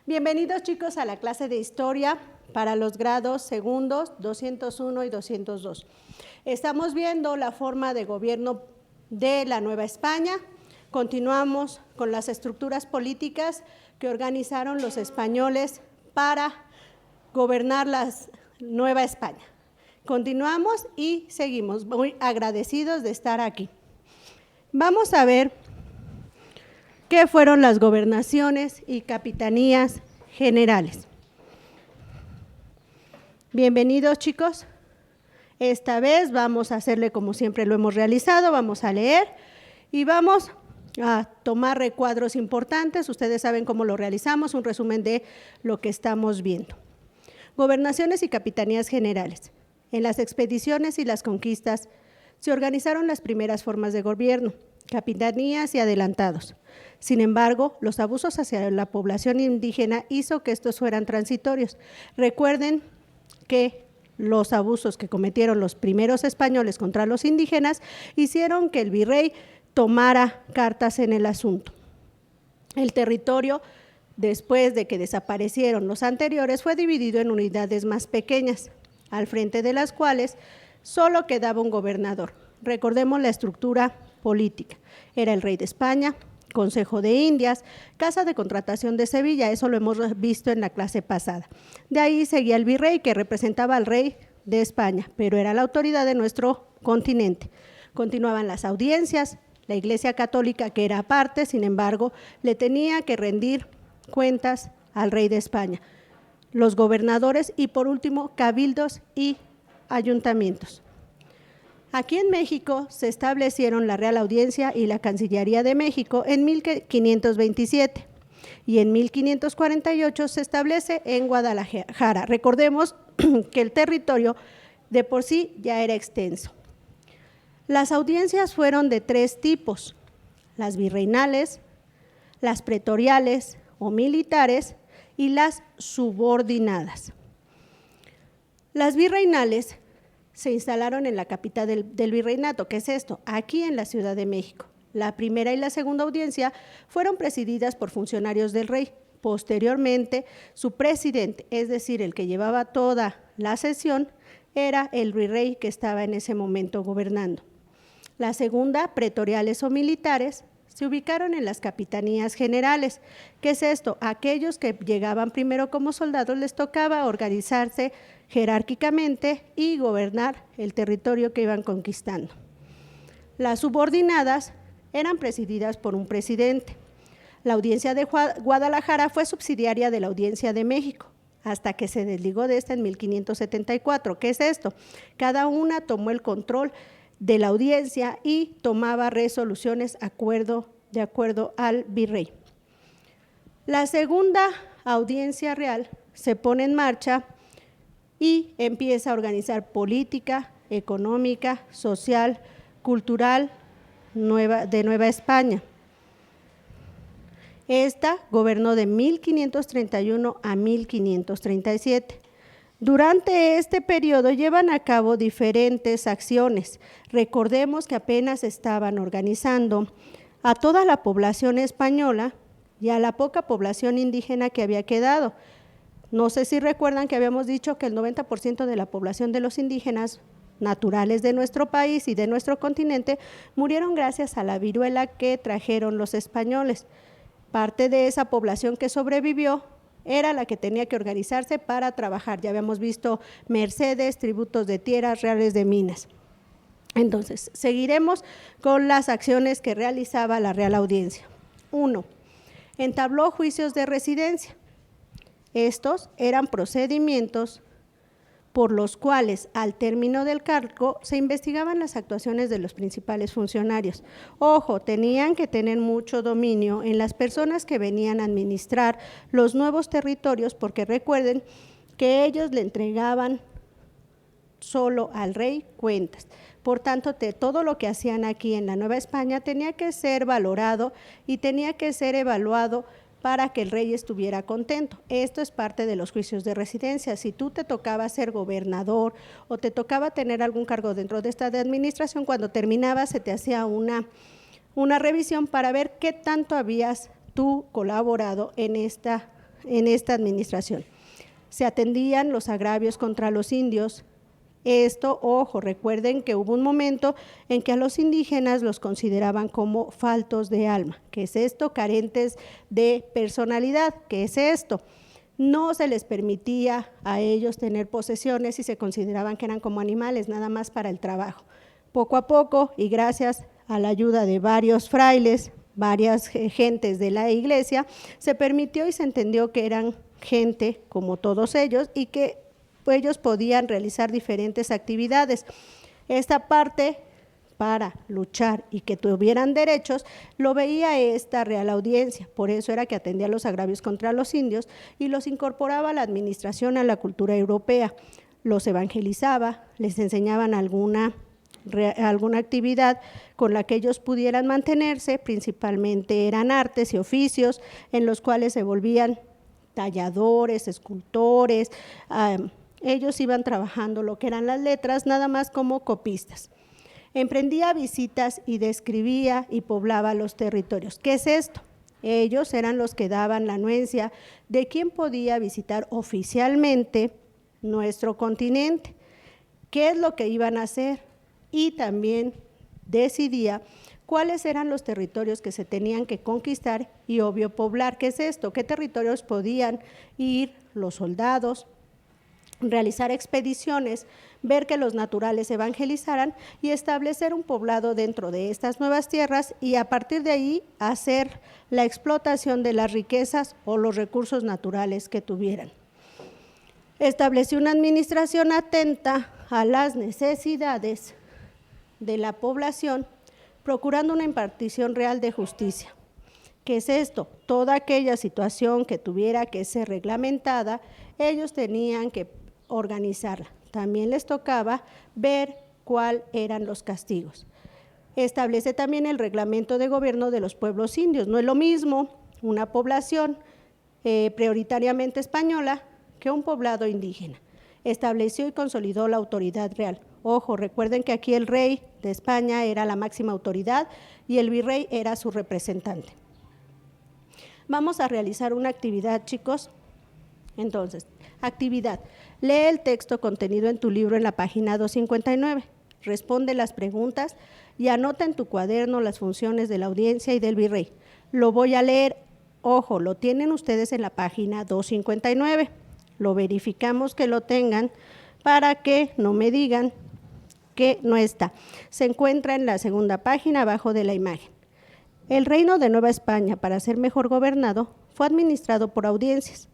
Bienvenidos chicos a la clase de Historia para los grados segundos 201 y 202. Estamos viendo la forma de gobierno de la Nueva España. Continuamos con las estructuras políticas que organizaron los españoles para gobernar la Nueva España. Continuamos y seguimos, muy agradecidos de estar aquí. Vamos a ver qué fueron las gobernaciones y capitanías generales. Bienvenidos chicos. Esta vez vamos a hacerle como siempre lo hemos realizado, vamos a leer y vamos a tomar recuadros importantes. Ustedes saben cómo lo realizamos, un resumen de lo que estamos viendo. Gobernaciones y capitanías generales. En las expediciones y las conquistas se organizaron las primeras formas de gobierno, capitanías y adelantados. Sin embargo, los abusos hacia la población indígena hizo que estos fueran transitorios. Recuerden que los abusos que cometieron los primeros españoles contra los indígenas hicieron que el virrey tomara cartas en el asunto. El territorio, después de que desaparecieron los anteriores, fue dividido en unidades más pequeñas, al frente de las cuales solo quedaba un gobernador. Recordemos la estructura política. Era el rey de España, Consejo de Indias, Casa de Contratación de Sevilla, eso lo hemos visto en la clase pasada. De ahí seguía el virrey, que representaba al rey de España, pero era la autoridad de nuestro continente. Continuaban las audiencias, la Iglesia Católica, que era aparte, sin embargo, le tenía que rendir cuentas al rey de España, los gobernadores y por último cabildos y ayuntamientos. Aquí en México se establecieron la Real Audiencia y la Cancillería de México en 1527 y en 1548 se establece en Guadalajara. Recordemos que el territorio de por sí ya era extenso. Las audiencias fueron de tres tipos: las virreinales, las pretoriales o militares y las subordinadas. Las virreinales se instalaron en la capital del virreinato. ¿Qué es esto? Aquí en la Ciudad de México. La primera y la segunda audiencia fueron presididas por funcionarios del rey. Posteriormente, su presidente, es decir, el que llevaba toda la sesión, era el virrey que estaba en ese momento gobernando. La segunda, pretoriales o militares, se ubicaron en las capitanías generales. ¿Qué es esto? Aquellos que llegaban primero como soldados les tocaba organizarse jerárquicamente y gobernar el territorio que iban conquistando. Las subordinadas eran presididas por un presidente. La audiencia de Guadalajara fue subsidiaria de la audiencia de México, hasta que se desligó de esta en 1574. ¿Qué es esto? Cada una tomó el control de la audiencia y tomaba resoluciones de acuerdo al virrey. La segunda audiencia real se pone en marcha y empieza a organizar política, económica, social, cultural de Nueva España. Esta gobernó de 1531 a 1537. Durante este periodo llevan a cabo diferentes acciones. Recordemos que apenas estaban organizando a toda la población española y a la poca población indígena que había quedado. No sé si recuerdan que habíamos dicho que el 90% de la población de los indígenas naturales de nuestro país y de nuestro continente murieron gracias a la viruela que trajeron los españoles. Parte de esa población que sobrevivió era la que tenía que organizarse para trabajar. Ya habíamos visto mercedes, tributos de tierras, reales de minas. Entonces, seguiremos con las acciones que realizaba la Real Audiencia. 1. Entabló juicios de residencia. Estos eran procedimientos por los cuales al término del cargo se investigaban las actuaciones de los principales funcionarios. Ojo, tenían que tener mucho dominio en las personas que venían a administrar los nuevos territorios, porque recuerden que ellos le entregaban solo al rey cuentas. Por tanto, todo lo que hacían aquí en la Nueva España tenía que ser valorado y tenía que ser evaluado para que el rey estuviera contento. Esto es parte de los juicios de residencia. Si tú te tocaba ser gobernador o te tocaba tener algún cargo dentro de esta administración, cuando terminaba se te hacía una revisión para ver qué tanto habías tú colaborado en esta en esta administración. Se atendían los agravios contra los indios. Esto, ojo, recuerden que hubo un momento en que a los indígenas los consideraban como faltos de alma. ¿Qué es esto? Carentes de personalidad. ¿Qué es esto? No se les permitía a ellos tener posesiones y se consideraban que eran como animales, nada más para el trabajo. Poco a poco, y gracias a la ayuda de varios frailes, varias gentes de la iglesia, se permitió y se entendió que eran gente como todos ellos y que ellos podían realizar diferentes actividades. Esta parte, para luchar y que tuvieran derechos, lo veía esta Real Audiencia, por eso era que atendía los agravios contra los indios y los incorporaba a la administración, a la cultura europea, los evangelizaba, les enseñaban alguna actividad con la que ellos pudieran mantenerse, principalmente eran artes y oficios en los cuales se volvían talladores, escultores, ellos iban trabajando lo que eran las letras, nada más como copistas. Emprendía visitas y describía y poblaba los territorios. ¿Qué es esto? Ellos eran los que daban la anuencia de quién podía visitar oficialmente nuestro continente, qué es lo que iban a hacer y también decidía cuáles eran los territorios que se tenían que conquistar y obvio poblar. ¿Qué es esto? ¿Qué territorios podían ir los soldados? Realizar expediciones, ver que los naturales evangelizaran y establecer un poblado dentro de estas nuevas tierras y a partir de ahí hacer la explotación de las riquezas o los recursos naturales que tuvieran. Estableció una administración atenta a las necesidades de la población, procurando una impartición real de justicia. ¿Qué es esto? Toda aquella situación que tuviera que ser reglamentada, ellos tenían que organizarla. También les tocaba ver cuáles eran los castigos. Establece también el reglamento de gobierno de los pueblos indios. No es lo mismo una población prioritariamente española que un poblado indígena. Estableció y consolidó la autoridad real. Ojo, recuerden que aquí el rey de España era la máxima autoridad y el virrey era su representante. Vamos a realizar una actividad, chicos. Entonces, actividad. Lee el texto contenido en tu libro en la página 259. Responde las preguntas y anota en tu cuaderno las funciones de la audiencia y del virrey. Lo voy a leer. Ojo, lo tienen ustedes en la página 259. Lo verificamos que lo tengan para que no me digan que no está. Se encuentra en la segunda página abajo de la imagen. El reino de Nueva España, para ser mejor gobernado, fue administrado por audiencias.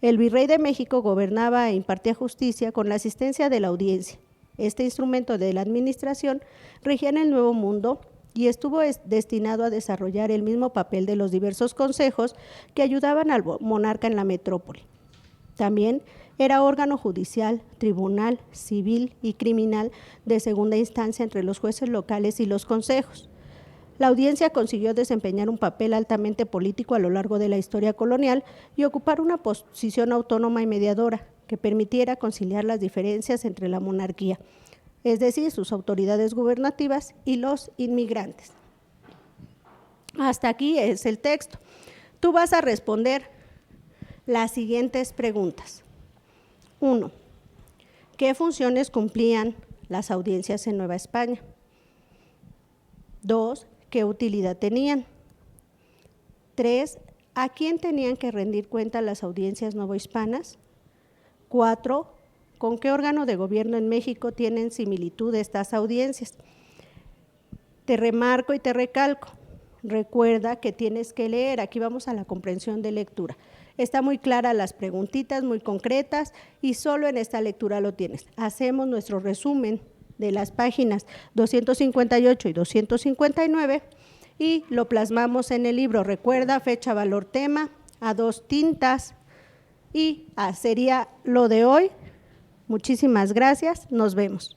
El virrey de México gobernaba e impartía justicia con la asistencia de la audiencia. Este instrumento de la administración regía en el Nuevo Mundo y estuvo destinado a desarrollar el mismo papel de los diversos consejos que ayudaban al monarca en la metrópoli. También era órgano judicial, tribunal, civil y criminal de segunda instancia entre los jueces locales y los consejos. La audiencia consiguió desempeñar un papel altamente político a lo largo de la historia colonial y ocupar una posición autónoma y mediadora que permitiera conciliar las diferencias entre la monarquía, es decir, sus autoridades gubernativas y los inmigrantes. Hasta aquí es el texto. Tú vas a responder las siguientes preguntas. 1. ¿Qué funciones cumplían las audiencias en Nueva España? 2. ¿Qué utilidad tenían? 3. ¿A quién tenían que rendir cuenta las audiencias novohispanas? 4. ¿Con qué órgano de gobierno en México tienen similitud estas audiencias? Te remarco y te recalco. Recuerda que tienes que leer. Aquí vamos a la comprensión de lectura. Está muy clara las preguntitas, muy concretas, y solo en esta lectura lo tienes. Hacemos nuestro resumen de las páginas 258 y 259 y lo plasmamos en el libro. Recuerda, fecha, valor, tema, a 2 tintas y sería lo de hoy. Muchísimas gracias, nos vemos.